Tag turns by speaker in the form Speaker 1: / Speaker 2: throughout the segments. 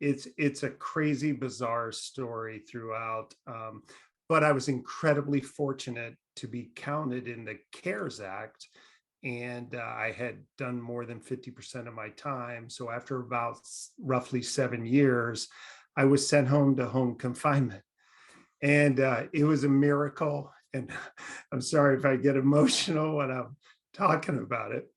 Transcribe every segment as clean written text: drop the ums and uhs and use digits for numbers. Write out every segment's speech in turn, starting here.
Speaker 1: it's a crazy, bizarre story throughout. But I was incredibly fortunate to be counted in the CARES Act, and I had done more than 50% of my time. So after about roughly 7 years, I was sent home to home confinement, and it was a miracle. And I'm sorry if I get emotional when I'm talking about it.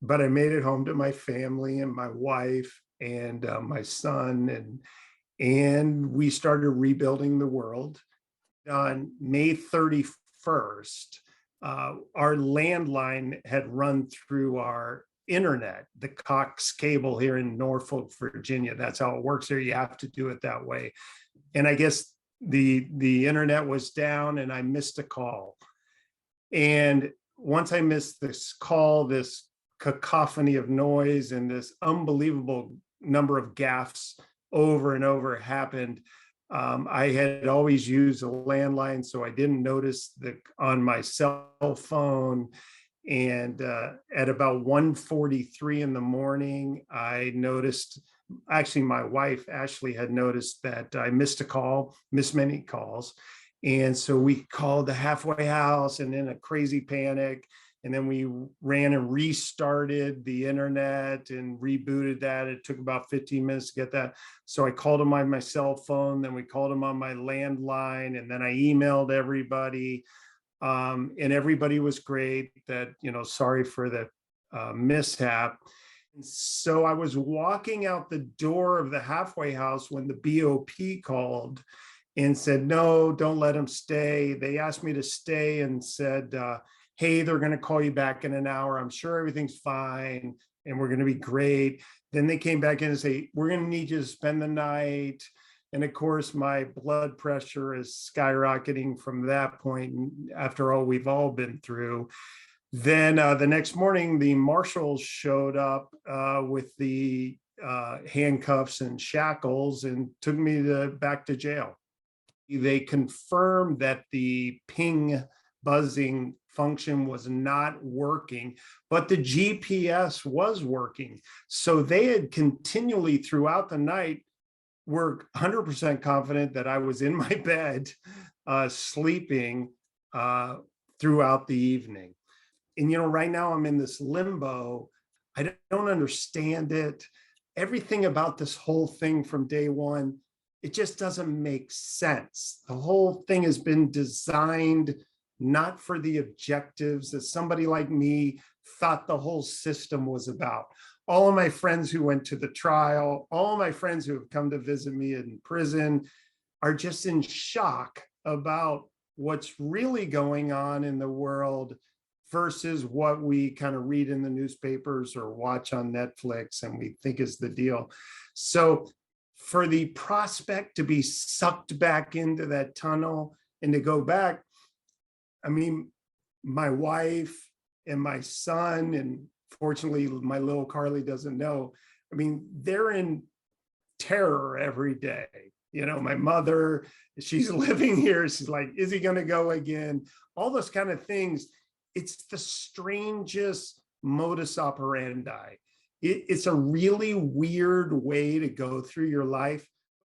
Speaker 1: But I made it home to my family and my wife and my son, and we started rebuilding the world. On May 31st, our landline had run through our internet, the Cox cable here in Norfolk, Virginia. That's how it works here. You have to do it that way. And I guess the internet was down, and I missed a call. And once I missed this call, this cacophony of noise and this unbelievable number of gaffes over and over happened. I had always used a landline, so I didn't notice on my cell phone. And at about 1:43 in the morning, I noticed, actually my wife Ashley had noticed that I missed many calls. And so we called the halfway house and in a crazy panic. And then we ran and restarted the internet and rebooted that. It took about 15 minutes to get that. So I called them on my cell phone, then we called them on my landline, and then I emailed everybody. And everybody was great. That, sorry for the mishap. And so I was walking out the door of the halfway house when the BOP called and said, no, don't let them stay. They asked me to stay and said, hey, they're going to call you back in an hour. I'm sure everything's fine and we're going to be great. Then they came back in and say, we're going to need you to spend the night. And of course, my blood pressure is skyrocketing from that point. After all we've all been through. Then the next morning, the marshals showed up with the handcuffs and shackles and took me back to jail. They confirmed that the ping buzzing function was not working, but the GPS was working. So they had continually throughout the night were 100% confident that I was in my bed sleeping throughout the evening. And right now I'm in this limbo. I don't understand it. Everything about this whole thing from day one, it just doesn't make sense. The whole thing has been designed not for the objectives that somebody like me thought the whole system was about. All of my friends who went to the trial, all of my friends who have come to visit me in prison are just in shock about what's really going on in the world versus what we kind of read in the newspapers or watch on Netflix and we think is the deal. So for the prospect to be sucked back into that tunnel and to go back, I mean, my wife and my son, and fortunately, my little Carly doesn't know. I mean, they're in terror every day. My mother, she's living here. She's like, is he going to go again? All those kind of things. It's the strangest modus operandi. It's a really weird way to go through your life.